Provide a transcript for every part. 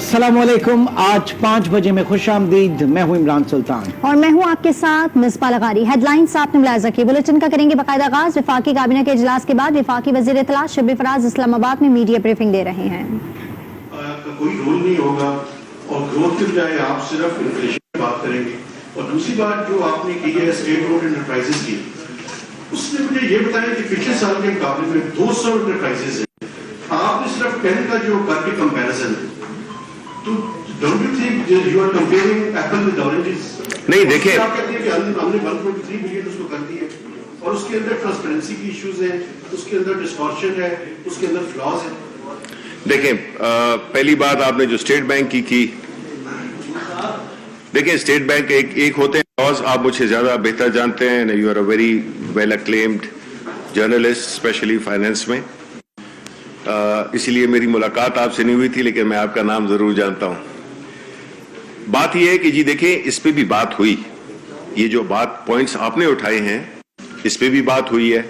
अस्सलाम वालेकुम। आज 5 बजे में खुश आमदीद। मैं हूं इमरान सुल्तान और मैं हूं आपके साथ मिसबा लगारी। हेडलाइंस आपने मुलाहिजा की। बुलेटिन का करेंगे बाकायदा आगाज। वफाकी काबीना के इजलास के बाद वफाकी वजीर इत्तला शब्बीर फराज इस्लामाबाद में मीडिया ब्रीफिंग दे रहे हैं। का कोई रोल नहीं होगा और ग्रोथ के बजाय आप सिर्फ इन्फ्लेशन की बात करेंगे। और दूसरी बात जो आपने की है स्टेट ओन्ड एंटरप्राइजेस की, उसमें मुझे ये बताएं कि पिछले साल के मुकाबले में 200 एंटरप्राइजेस हैं, आपने सिर्फ 10 का जो करके कंपैरिजन, तो don't you think you are comparing apple with oranges? नहीं, देखिए, आप कहते हैं कि हमने 1.3 बिलियन उसको कर दी है और उसके अंदर ट्रांसपेरेंसी की इश्यूज हैं, उसके अंदर डिस्टॉर्शन है, उसके अंदर फ्लॉज है। देखें, पहली बात आपने जो स्टेट बैंक की, देखिए स्टेट बैंक एक होते हैं लॉज, आप मुझसे ज्यादा बेहतर जानते हैं, you are a very well acclaimed journalist specially finance में, इसीलिए मेरी मुलाकात आपसे नहीं हुई थी, लेकिन मैं आपका नाम जरूर जानता हूं। बात यह है कि जी देखें, इस पे भी बात हुई, ये जो बात पॉइंट्स आपने उठाए हैं इस पे भी बात हुई है,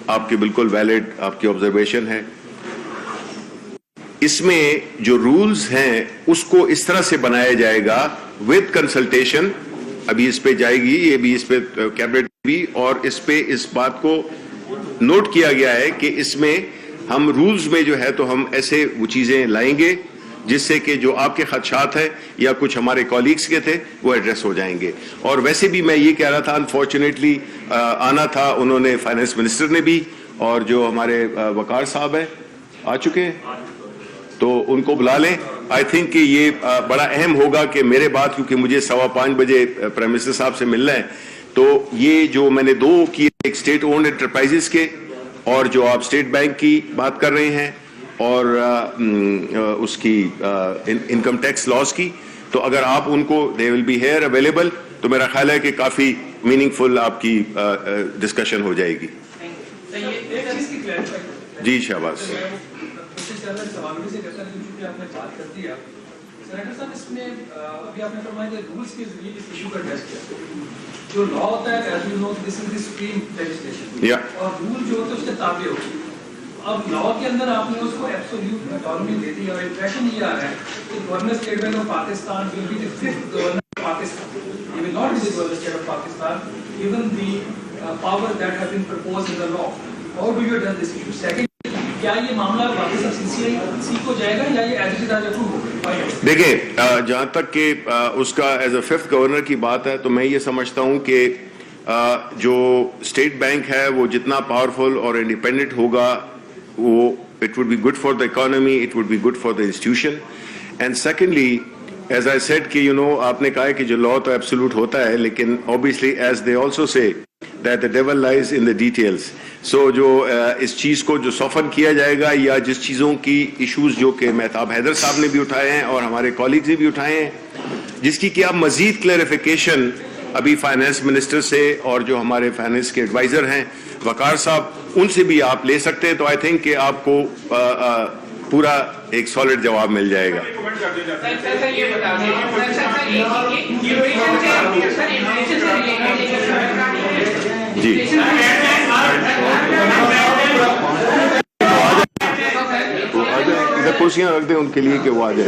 आपके बिल्कुल वैलिड आपकी ऑब्जर्वेशन है। इसमें जो रूल्स हैं उसको इस तरह से बनाया जाएगा विद कंसल्टेशन, अभी इस पे जाएगी, ये भी इस पे कैबिनेट भी, और इस पे इस बात को नोट किया गया है कि इसमें हम रूल्स में जो है तो हम ऐसे वो चीजें लाएंगे जिससे कि जो आपके खदशात है या कुछ हमारे कॉलीग्स के थे वो एड्रेस हो जाएंगे। और वैसे भी मैं ये कह रहा था, अनफॉर्चुनेटली आना था, उन्होंने फाइनेंस मिनिस्टर ने भी, और जो हमारे वकार साहब है आ चुके हैं, तो उनको बुला लें। आई थिंक कि ये बड़ा अहम होगा कि मेरे बाद, क्योंकि मुझे 5:15 बजे प्राइम मिनिस्टर साहब से मिलना है, तो ये जो मैंने दो किए, एक स्टेट ओन्ड एंटरप्राइजेस के और जो आप स्टेट बैंक की बात कर रहे हैं और उसकी इनकम टैक्स लॉस की, तो अगर आप उनको they will be here available, तो मेरा ख्याल है कि काफी मीनिंगफुल आपकी डिस्कशन हो जाएगी। जी शाबाश। सवालों से कहता है क्योंकि आपने बात कर दी है सेनेटर साहब, इसमें अभी आपने फरमाया कि रूल्स के जरिए इस इशू का एड्रेस किया। जो लॉ होता है, as you know, this is the supreme legislation, और रूल जो होते हैं उसके ताबे होते हैं। अब लॉ के अंदर आपने उसको एब्सोल्यूट ऑटोनॉमी दे दी, और इंप्रेशन ये आ रहा है कि governor state bank of Pakistan will be the 5th governor of Pakistan, he will not be the governor state of Pakistan given the power that have been proposed in the law. How do you address this issue? Second, क्या ये मामला वापस अब CCI को जाएगा या ये as it is approve होगा? देखिए, जहां तक कि उसका एज अ 5th गवर्नर की बात है, तो मैं ये समझता हूं कि जो स्टेट बैंक है वो जितना पावरफुल और इंडिपेंडेंट होगा, वो it would be good for the economy, it would be good for the institution. And secondly, as I said कि आपने कहा है कि जो लॉ तो एब्सोल्यूट होता है, लेकिन obviously as they also say that the devil lies in the details. So जो इस चीज को जो सॉफन किया जाएगा, या जिस चीजों की इश्यूज जो कि मेहताब हैदर साहब ने भी उठाए हैं और हमारे कॉलीग्स ने भी उठाए हैं, जिसकी कि आप मजीद क्लैरिफिकेशन अभी फाइनेंस मिनिस्टर से और जो हमारे फाइनेंस के एडवाइजर हैं वकार साहब, उनसे भी आप ले सकते हैं, तो आई थिंक कि आपको पूरा एक सॉलिड जवाब मिल जाएगा। जी इधर कुर्सियां रख दें उनके लिए कि वो आ जाए।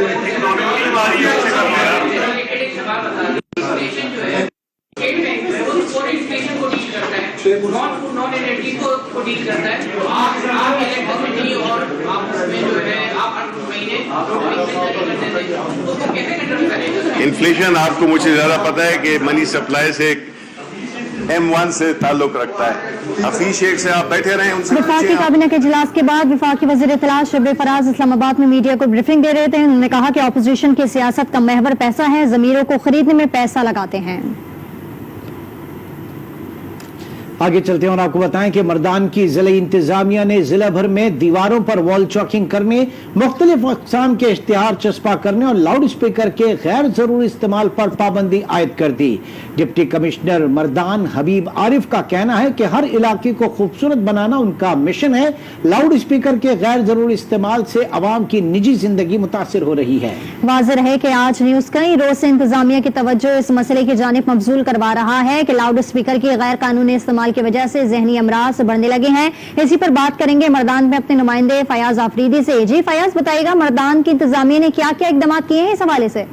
इन्फ्लेशन आपको मुझे ज्यादा पता है कि मनी सप्लाई से M1 से ताल्लुक रखता है। हफीज शेख से आप बैठे रहे, उनसे वफाकी काबीना के इजलास के बाद वफाकी वजीर इत्तला शब्बीर फराज इस्लामाबाद में मीडिया को ब्रीफिंग दे रहे थे। उन्होंने कहा कि अपोजिशन की सियासत का महवर पैसा है, जमीरों को खरीदने में पैसा लगाते हैं। आगे चलते हैं और आपको बताएं कि मर्दान की जिला इंतजामिया ने जिला भर में दीवारों पर वॉल चॉकिंग करने, मुख्तलिफ अक़साम के इश्तिहार चस्पा करने और लाउड स्पीकर के गैर जरूरी इस्तेमाल पर पाबंदी आयद कर दी। डिप्टी कमिश्नर मर्दान हबीब आरिफ का कहना है कि हर इलाके को खूबसूरत बनाना उनका मिशन है। लाउड स्पीकर के गैर जरूरी इस्तेमाल से अवाम की निजी जिंदगी मुतासिर हो रही है। वाज़ेह है कि आज न्यूज कई रोज से इंतजामिया की तवज्जो इस मसले की जानिब मबजूल करवा रहा है कि लाउड स्पीकर की गैर कानूनी इस्तेमाल استعمال کی وجہ سے ذہنی امراض بڑھنے لگے ہیں. اسی پر بات کریں گے مردان میں اپنے نمائندے فیاض آفریدی سے. جی فیاض بتائیے گا مردان کی انتظامیہ نے کیا کیا اقدامات کیے ہیں اس حوالے سے؟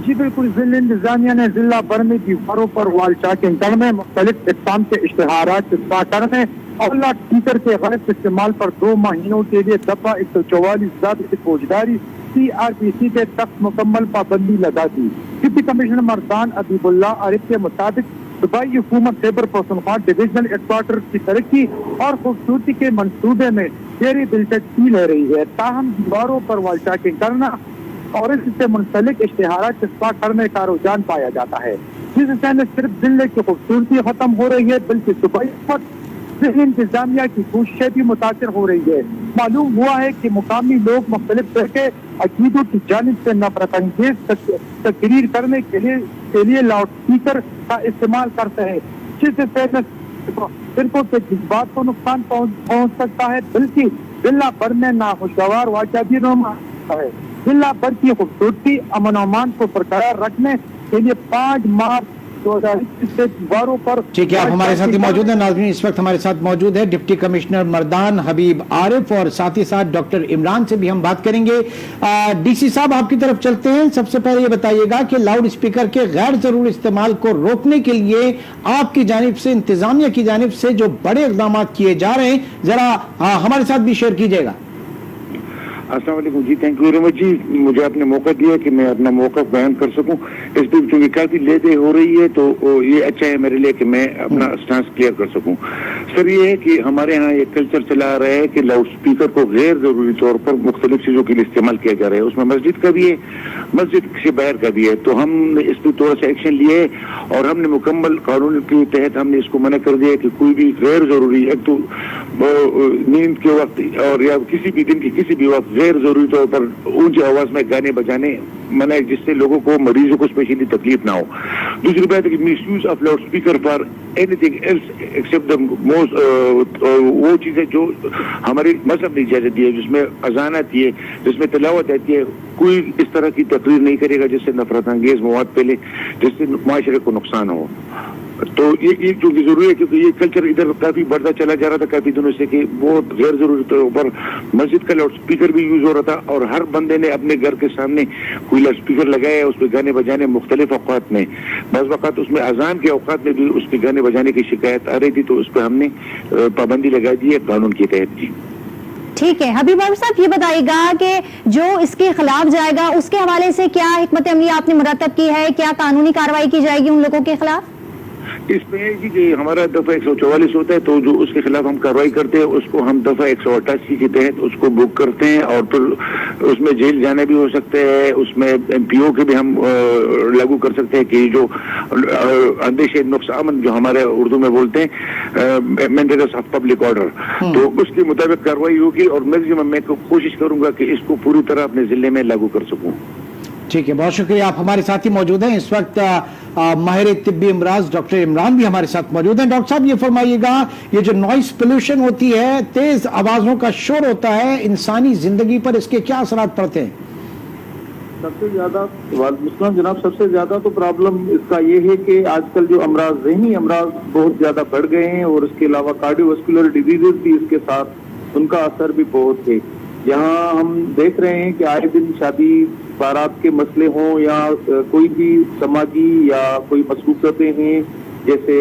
جی بالکل، ضلع انتظامیہ نے ضلع بھر میں دیواروں پر وال چاکنگ کرنے، مختلف اقسام کے اشتہارات چسپاں کرنے اور لاؤڈ اسپیکر کے غلط استعمال پر 2 مہینوں کے لیے دفعہ 144 ضابط فوجداری CRPC کے تخت مکمل پابندی لگا دی. ڈپٹی کمشنر مردان حبیب اللہ عارف کے مطابق صوبائی حکومت Khyber Pakhtunkhwa divisional head quarter کی ترقی اور خوبصورتی کے منصوبے میں گہری دلچسپی لے رہی ہے. تاہم دیواروں پر وال چاکنگ کرنا اور اس سے منسلک اشتہارات چسپاں کرنے کا رجحان پایا جاتا ہے، جس سے نہ صرف ضلع کی خوبصورتی ختم ہو رہی ہے بلکہ صوبائی ذہنی انتظامیہ کی کوششیں بھی متاثر ہو رہی ہے. معلوم ہوا ہے کہ مقامی لوگ مختلف طرح کے عقیدوں کی جانب سے نفرت انگیز تقریر کرنے کے لیے لاؤڈ اسپیکر کا استعمال کرتے ہیں، جس سے فرقوں کے جذبات کو نقصان پہنچ سکتا ہے بلکہ ضلع بھر میں ناخوشگوار واقعہ بھی رونما ہے. ضلع بھر کی خوبصورتی امن و امان کو برقرار رکھنے کے لیے 5 مارچ 2021 سے دیواروں پر. ٹھیک ہے، آپ ہمارے ساتھ ہی موجود ہیں. ناظرین اس وقت ہمارے ساتھ موجود ہے ڈپٹی کمشنر مردان حبیب عارف اور ساتھ ہی ساتھ ڈاکٹر عمران سے بھی ہم بات کریں گے. ڈی سی صاحب آپ کی طرف چلتے ہیں. سب سے پہلے یہ بتائیے گا کہ لاؤڈ اسپیکر کے غیر ضروری استعمال کو روکنے کے لیے آپ کی جانب سے، انتظامیہ کی جانب سے جو بڑے اقدامات کیے جا رہے ہیں ذرا ہمارے ساتھ بھی شیئر کیجیے گا. السلام علیکم جی، تھینک یو ویری مچ جی. مجھے آپ نے موقع دیا کہ میں اپنا موقف بیان کر سکوں. اس پہ چونکہ کافی لیٹیں ہو رہی ہے تو یہ اچھا ہے میرے لیے کہ میں اپنا سٹانس کلیئر کر سکوں. سر یہ ہے کہ ہمارے ہاں یہ کلچر چلا آ رہا ہے کہ لاؤڈ اسپیکر کو غیر ضروری طور پر مختلف چیزوں کے لیے استعمال کیا جا رہا ہے. اس میں مسجد کا بھی ہے، مسجد سے باہر کا بھی ہے. تو ہم نے اس پہ تھوڑا سا ایکشن لیے اور ہم نے مکمل قانون کے تحت ہم نے اس کو منع کر دیا کہ کوئی بھی غیر ضروری، ایک تو نیند کے وقت اور یا کسی بھی دن کے کسی بھی وقت غیر ضروری طور پر اونچی آواز میں گانے بجانے منع ہے، جس سے لوگوں کو، مریضوں کو اسپیشلی تکلیف نہ ہو. دوسری بات ہے کہ misuse of loud speaker for anything else except the most, وہ چیزیں جو ہمارے مذہب نے اجازت دی ہے، جس میں اذان آتی ہے، جس میں تلاوت آتی ہے، کوئی اس طرح کی تقریر نہیں کرے گا جس سے نفرت انگیز مواد پھیلے، جس سے معاشرے کو نقصان ہو. تو یہ چونکہ ضروری ہے کیونکہ یہ کلچر ادھر کافی بڑھتا چلا جا رہا تھا کافی دنوں سے کہ بہت غیر ضروری طور پر مسجد کا لاؤڈ اسپیکر بھی یوز ہو رہا تھا اور ہر بندے نے اپنے گھر کے سامنے کوئی لاؤڈ اسپیکر لگایا ہے، اس پہ گانے بجانے مختلف اوقات میں. بعض اوقات اس میں اذان کے اوقات میں بھی اس پہ گانے بجانے کی شکایت آ رہی تھی، تو اس پہ ہم نے پابندی لگا دی ہے قانون کے تحت. جی ٹھیک ہے، حبیب عارف صاحب یہ بتائیے گا کہ جو اس کے خلاف جائے گا اس کے حوالے سے کیا حکمت عملی آپ نے مرتب کی ہے؟ کیا قانونی کارروائی کی جائے گی ان لوگوں کے خلاف؟ اس میں ہے کہ ہمارا دفعہ 144 ہوتا ہے، تو جو اس کے خلاف ہم کارروائی کرتے ہیں اس کو ہم دفعہ 188 کے تحت اس کو بک کرتے ہیں اور پھر اس میں جیل جانا بھی ہو سکتا ہے. اس میں MPO کے بھی ہم لاگو کر سکتے ہیں کہ جو اندیشہ نقص امن جو ہمارے اردو میں بولتے ہیں مینٹیننس آف پبلک آرڈر، تو اس کے مطابق کارروائی ہوگی اور میکسیمم میں کوشش کروں گا کہ اس کو پوری طرح اپنے ضلع میں لاگو کر سکوں. ٹھیک ہے، بہت شکریہ. آپ ہمارے ساتھ ہی موجود ہیں اس وقت ماہر طبی امراض ڈاکٹر عمران بھی ہمارے ساتھ موجود ہیں. ڈاکٹر صاحب یہ فرمائیے گا، یہ جو نوائز پولوشن ہوتی ہے، تیز آوازوں کا شور ہوتا ہے، انسانی زندگی پر اس کے کیا اثرات پڑتے ہیں؟ سب سے زیادہ جناب سب سے زیادہ تو پرابلم اس کا یہ ہے کہ آج کل جو امراض، ذہنی امراض بہت زیادہ بڑھ گئے ہیں اور اس کے علاوہ کارڈیو واسکولر ڈیزیزز بھی اس کے ساتھ ان کا اثر بھی بہت ہے. یہاں ہم دیکھ رہے ہیں کہ آئے دن شادی بارات کے مسئلے ہوں یا کوئی بھی سماجی یا کوئی مصروفیتیں ہیں، جیسے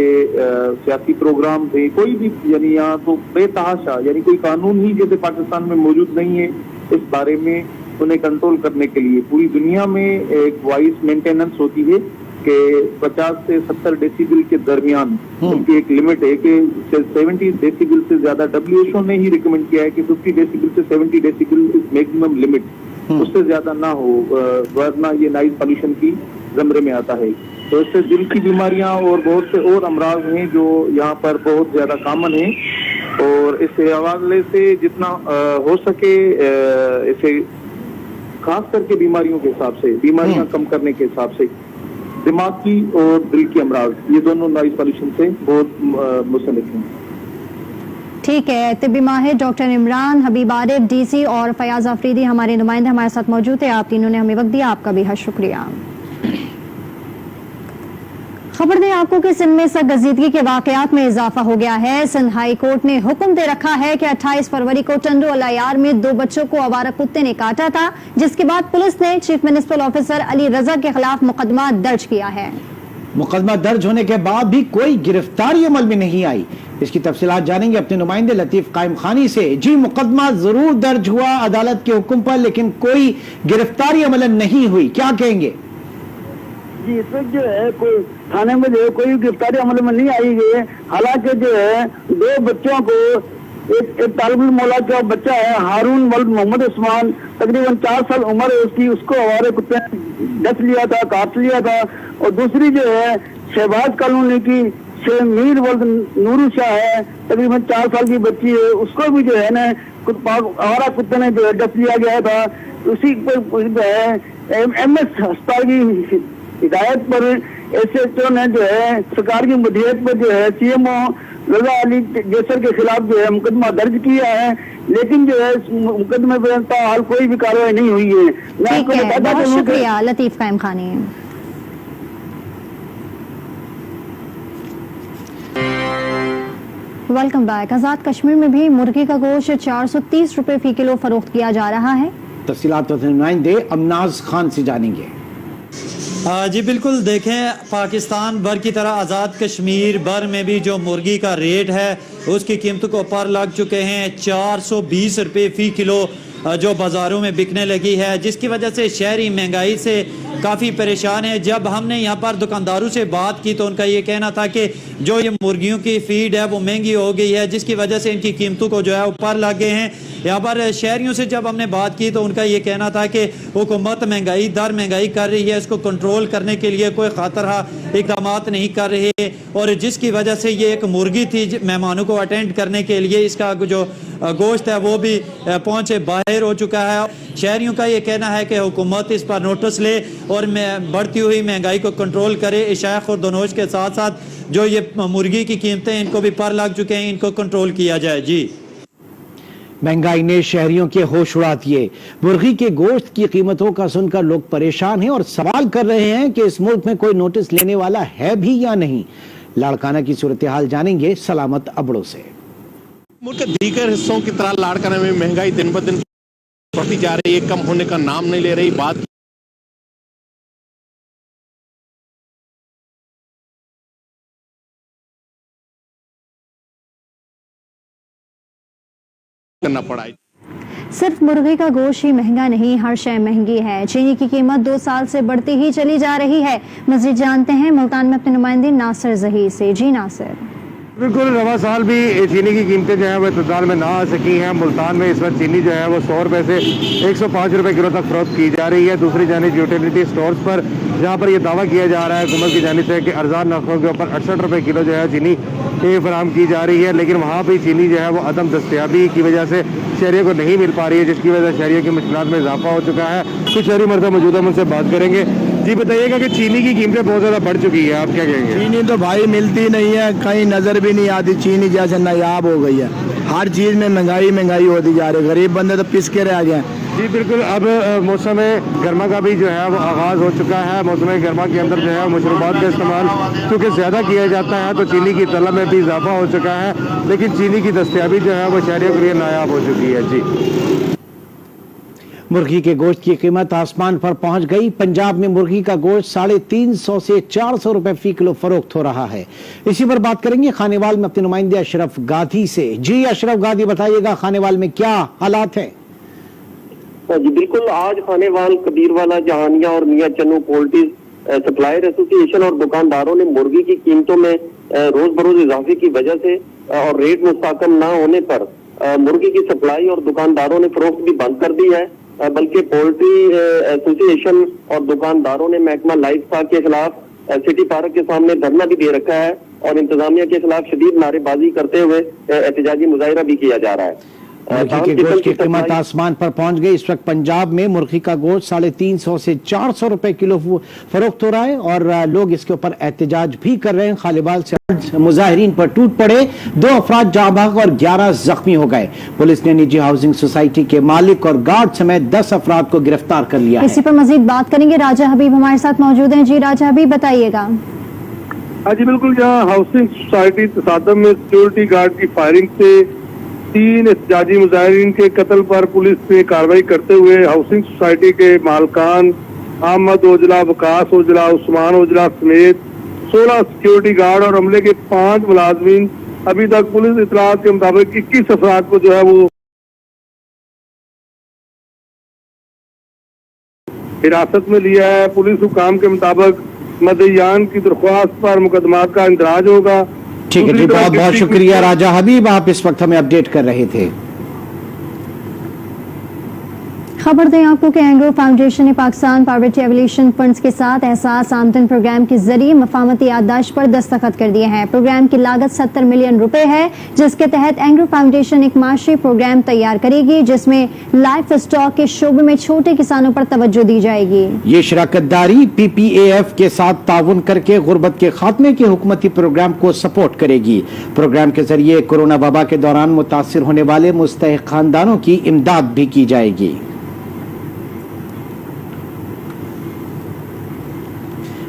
سیاسی پروگرام تھے، کوئی بھی، یعنی یہاں تو بے تحاشا، یعنی کوئی قانون ہی جیسے پاکستان میں موجود نہیں ہے اس بارے میں انہیں کنٹرول کرنے کے لیے. پوری دنیا میں ایک وائس مینٹیننس ہوتی ہے کہ 50 سے 70 ڈیسیبل کے درمیان ان کی ایک لمٹ ہے کہ 70 ڈیسیبل سے زیادہ WHO نے ہی ریکمینڈ کیا ہے کہ 50 ڈیسیبل سے 70 ڈیسیبل میکسیمم لمٹ، اس سے زیادہ نہ ہو ورنہ یہ نائز پالوشن کی زمرے میں آتا ہے. تو اس سے دل کی بیماریاں اور بہت سے اور امراض ہیں جو یہاں پر بہت زیادہ کامن ہیں، اور اس حوالے سے جتنا ہو سکے اسے خاص کر کے بیماریوں کے حساب سے، بیماریاں کم کرنے کے حساب سے، دماغ کی اور دل کی امراض یہ دونوں نوائز پالوشن سے بہت منسلک ہیں. ٹھیک ہے، طبی ماہر ڈاکٹر عمران حبیب عارف DC اور فیاض آفریدی ہمارے نمائندے ہمارے ساتھ موجود ہیں. آپ تینوں نے ہمیں وقت دیا، آپ کا بھی بہت شکریہ. खबर दें आपको कि सिंध में सरगर्दगी के वाकयात में इजाफा हो गया है। सिंध हाई कोर्ट ने हुक्म दे रखा है कि 28 फरवरी को टंडो अलायार में 2 बच्चों को आवारा कुत्ते ने काटा था, जिसके बाद पुलिस ने चीफ म्युनिसिपल ऑफिसर अली रजा के खिलाफ मुकदमा दर्ज किया है। मुकदमा दर्ज होने के बाद भी कोई गिरफ्तारी अमल में नहीं आई। इसकी तफसीलात जानेंगे अपने नुमाइंदे लतीफ कायम खानी से। जी, मुकदमा जरूर दर्ज हुआ अदालत के हुक्म पर, लेकिन कोई गिरफ्तारी अमल नहीं हुई, क्या कहेंगे? जी, इस वक्त जो है कोई थाने में जो है कोई गिरफ्तारी अमल में नहीं आई है। हालांकि जो है 2 बच्चों को एक तालिब मौला का बच्चा है हारून वल्द मोहम्मद उस्मान, तकरीबन 4 साल उम्र है उसकी, उसको आवारे कुत्ते ने डस लिया था, काट लिया था। और दूसरी जो है शहबाज कॉलोनी की शेख मीर वल्द नूरू शाह है, तकरीबन 4 साल की बच्ची है, उसको भी जो है ना आवारा कुत्ते ने जो है डस लिया गया था। उसी पर जो है MS अस्पताल की हिदायत पर SHO ने जो है सरकार की मुद्दत पर जो है CMO रजा अली जैसर के खिलाफ जो है मुकदमा दर्ज किया है, लेकिन जो है मुकदमे पर हाल कोई भी कार्रवाई नहीं हुई है। मैं आपको बताता बहुत चलूं शुक्रिया लतीफ कायम खानी। Welcome back. आजाद कश्मीर में भी मुर्गी का गोश्त 430 रुपए फी किलो फरोख्त किया जा रहा है। तफसीलात नुमाइंदे अमनाज खान से जानेंगे। जी बिल्कुल, देखें पाकिस्तान भर की तरह आज़ाद कश्मीर भर में भी जो मुर्गी का रेट है उसकी कीमतों को पर लग चुके हैं 420 रुपये फ़ी किलो जो बाज़ारों में बिकने लगी है, जिसकी वजह से शहरी महंगाई से काफ़ी परेशान है। जब हमने यहाँ पर दुकानदारों से बात की तो उनका ये कहना था कि जो ये मुर्गियों की फीड है वो महंगी हो गई है, जिसकी वजह से इनकी कीमतों को जो है ऊपर लग गए हैं। यहाँ पर शहरियों से जब हमने बात की तो उनका ये कहना था कि हुकूमत महंगाई कर रही है, इसको कंट्रोल करने के लिए कोई खातरहा इक़दाम नहीं कर रही है, और जिसकी वजह से ये एक मुर्गी थी मेहमानों को अटेंड करने के लिए, इसका जो गोश्त है वो भी पहुँचे बाहर हो चुका है। शहरियों का ये कहना है कि हुकूमत इस पर नोटिस ले और बढ़ती हुई महंगाई को कंट्रोल करे। इशाक और दोनोश के साथ साथ जो ये मुर्गी की कीमतें इनको भी पर लग चुके हैं, इनको कंट्रोल किया जाए। जी, महंगाई ने शहरियों के होश उड़ा दिए। मुर्गी के गोश्त की कीमतों का सुनकर लोग परेशान हैं और सवाल कर रहे हैं कि इस मुल्क में कोई नोटिस लेने वाला है भी या नहीं। लाड़काना की सूरत हाल जानेंगे सलामत अबड़ों से। मुल्क के दीगर हिस्सों की तरह लाड़काना में महंगाई दिन ब दिन बढ़ती जा रही है, कम होने का नाम नहीं ले रही। बात करना पड़ा है। सिर्फ मुर्गी का गोश्त ही महंगा नहीं, हर शय महंगी है। चीनी की कीमत 2 साल से बढ़ती ही चली जा रही है। मजीद जानते हैं मुल्तान में अपने नुमाइंदे नासिर जहीर से। जी नासिर। बिल्कुल, रवा साल भी चीनी की कीमतें जो है वो इतदाल में ना आ सकी हैं। मुल्तान में इस वक्त चीनी जो है वो 100 रुपये से 105 रुपये किलो तक फरोख्त की जा रही है। दूसरी जानिब यूटिलिटी स्टोर्स पर जहाँ पर यह दावा किया जा रहा है हुकूमत की जानिब से कि अर्जान नरखों के ऊपर 68 रुपये किलो जो है चीनी फराहम की जा रही है, लेकिन वहाँ भी चीनी जो है वो अदम दस्तयाबी की वजह से शहरियों को नहीं मिल पा रही है, जिसकी वजह से शहरियों की मुश्किलात में इजाफा हो चुका है। कुछ शहरी मर्द मौजूद हम उनसे बात करेंगे। जी बताइएगा कि चीनी की कीमतें बहुत ज़्यादा बढ़ चुकी है, आप क्या कहेंगे? चीनी तो भाई मिलती नहीं है, कहीं नज़र भी नहीं आती। चीनी जैसे नायाब हो गई है, हर चीज़ में महंगाई होती जा रही है। गरीब बंदे तो पिस के रह गए। जी बिल्कुल, अब मौसम गर्मा का भी जो है वो आगाज़ हो चुका है। मौसम गर्मा के अंदर जो है मशरूबात का इस्तेमाल क्योंकि ज़्यादा किया जाता है तो चीनी की तलब में भी इजाफा हो चुका है, लेकिन चीनी की दस्तयाबी जो है वो शहरियों के लिए नायाब हो चुकी है। जी, मुर्गी के गोश्त की कीमत आसमान पर पहुंच गई। पंजाब में मुर्गी का गोश्त 350 से 400 रुपए फी किलो फरोख्त हो रहा है। इसी पर बात करेंगे खानेवाल में अपने नुमाइंदे अशरफ गाधी से। जी अशरफ गाधी, बताइएगा खानेवाल में क्या हालात है? जी बिल्कुल, आज खानेवाल, कबीरवाला, जहानिया और मियां चन्नू पोल्ट्री सप्लायर एसोसिएशन और दुकानदारों ने मुर्गी की कीमतों में रोज बरोज इजाफे की वजह से और रेट मुस्तकम न होने पर मुर्गी की सप्लाई और दुकानदारों ने फरोख्त भी बंद कर दी है। बल्कि पोल्ट्री एसोसिएशन और दुकानदारों ने महकमा लाइफ स्टॉक के खिलाफ सिटी पार्क के सामने धरना भी दे रखा है और इंतजामिया के खिलाफ शदीद नारेबाजी करते हुए एहतजाजी मुजाहिरा भी किया जा रहा है। मुर्गी के गोश्त की कीमत आसमान पर पहुंच गई। इस वक्त पंजाब में मुर्गी का गोश्त 350 से 400 रुपए किलो फरोख्त हो रहा है और लोग इसके ऊपर एहतजाज भी कर रहे हैं। खालीबाल से मुजाहिरीन पर टूट पड़े, 2 अफराद जाँ बहक और 11 जख्मी हो गए। पुलिस ने निजी हाउसिंग सोसाइटी के मालिक और गार्ड समेत 10 अफराद को गिरफ्तार कर लिया है। इसी पर मजीद बात करेंगे। राजा हबीब हमारे साथ मौजूद हैं। जी राजा हबीब, बताइएगा। हाँ जी बिल्कुल, यहाँ हाउसिंग सोसाइटी तसादम में सिक्योरिटी गार्ड की फायरिंग से 3 एहतजाजी मुजाहिरीन के कत्ल पर पुलिस ने कार्रवाई करते हुए हाउसिंग सोसाइटी के मालकान अहमद ओजला, वकास ओजला, उस्मान ओजला समेत 16 सिक्योरिटी गार्ड और अमले के 5 मुलाजमीन अभी तक पुलिस इतलात के मुताबिक 21 अफराद को जो है वो हिरासत में लिया है। पुलिस हुकाम के मुताबिक मदईयान की दरख्वास्त पर मुकदमात का इंदराज होगा। ठीक है जी, बहुत बहुत शुक्रिया राजा हबीब, आप इस वक्त हमें अपडेट कर रहे थे। खबर दें आपको कि एंग्रो फाउंडेशन ने पाकिस्तान पॉवर्टी एवोल्यूशन फंड्स के साथ एहसास आमदन प्रोग्राम के जरिए मफामती याददाश्त पर दस्तखत कर दिए हैं। प्रोग्राम की लागत 70 मिलियन रुपए है, जिसके तहत एंग्रो फाउंडेशन एक माशी प्रोग्राम तैयार करेगी जिसमें लाइफ स्टॉक के शोबे में छोटे किसानों पर तवज्जो दी जाएगी। ये शराकतदारी PPAF के साथ ताउन करके गुर्बत के खात्मे के हुकूमती प्रोग्राम को सपोर्ट करेगी। प्रोग्राम के जरिए कोरोना वबा के दौरान मुतासिर होने वाले मुस्तहिक खानदानों की इमदाद भी की जाएगी।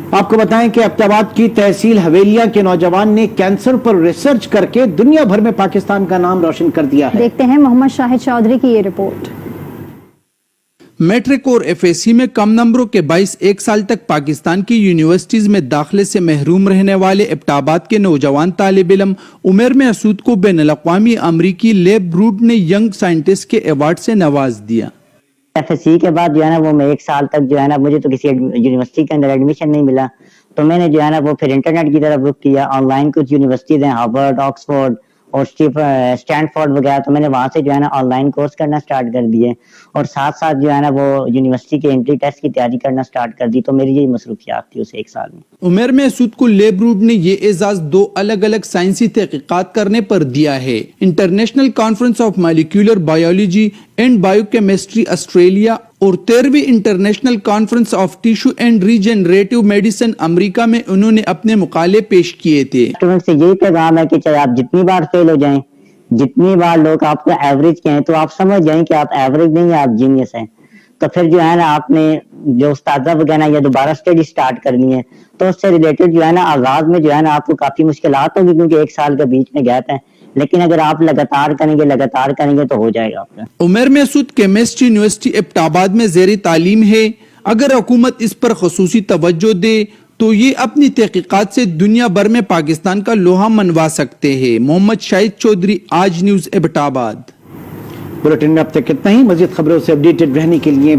आपको बताएं कि अब्ताबाद की तहसील हवेलिया के नौजवान ने कैंसर पर रिसर्च करके दुनिया भर में पाकिस्तान का नाम रोशन कर दिया है। देखते हैं मोहम्मद शाहिद चौधरी की ये रिपोर्ट। मैट्रिक और FSC में कम नंबरों के बाइस 1 साल तक पाकिस्तान की यूनिवर्सिटीज में दाखिले से महरूम रहने वाले अब्ताबाद के नौजवान तालिब इल्म उमर में असूद को बैनुल अक़वामी अमरीकी लेब ब्रूड ने यंग साइंटिस्ट के अवार्ड से नवाज दिया। FSC के बाद जो है ना वो मैं 1 साल तक जो है ना मुझे तो किसी यूनिवर्सिटी के अंदर एडमिशन नहीं मिला, तो मैंने जो है ना वो फिर इंटरनेट की तरफ रुख किया। ऑनलाइन कुछ यूनिवर्सिटीज हैं, हार्वर्ड, ऑक्सफोर्ड और स्टैनफोर्ड वगैरह, तो मैंने वहां से जो है ना ऑनलाइन कोर्स करना स्टार्ट कर दिए और साथ साथ जो है ना वो यूनिवर्सिटी के एंट्री टेस्ट की तैयारी करना स्टार्ट कर दी। तो मेरी यही मसरूफियात थी उस 1 साल में। उमर में असूद को लेब ब्रूड ने ये एजाज 2 अलग अलग साइंसी तहकीकात करने पर दिया है। International conference of molecular biology and biochemistry Australia और 13वीं international conference of tissue and regenerative medicine America में उन्होंने अपने मुकाले पेश किए थे। स्टूडेंट से यही पैगाम है कि चाहे आप जितनी बार फेल हो जाएं, जितनी बार लोग आपको एवरेज कहें, तो आप समझ जाएं कि आप एवरेज नहीं है, आप जीनियस हैं। तो फिर जो है ना आपने जो उस्तादा वगैरह या दोबारा स्टडी स्टार्ट करनी है तो उससे रिलेटेड जो है ना आगाज में जो है ना आपको काफी मुश्किलात होगी, क्योंकि 1 साल के बीच में गैप है, लेकिन अगर आप लगातार करेंगे तो हो जाएगा आपका। उमर महसूद केमिस्ट्री यूनिवर्सिटी एबटाबाद में ज़ेर तालीम है। अगर हुकूमत इस पर खसूसी तवज्जो दे तो ये अपनी तहकीकात से दुनिया भर में पाकिस्तान का लोहा मनवा सकते हैं। मोहम्मद शाहिद चौधरी, आज न्यूज एबटाबाद। बुलेटिन में अब तक इतना ही। मजीद खबरों से अपडेटेड रहने के लिए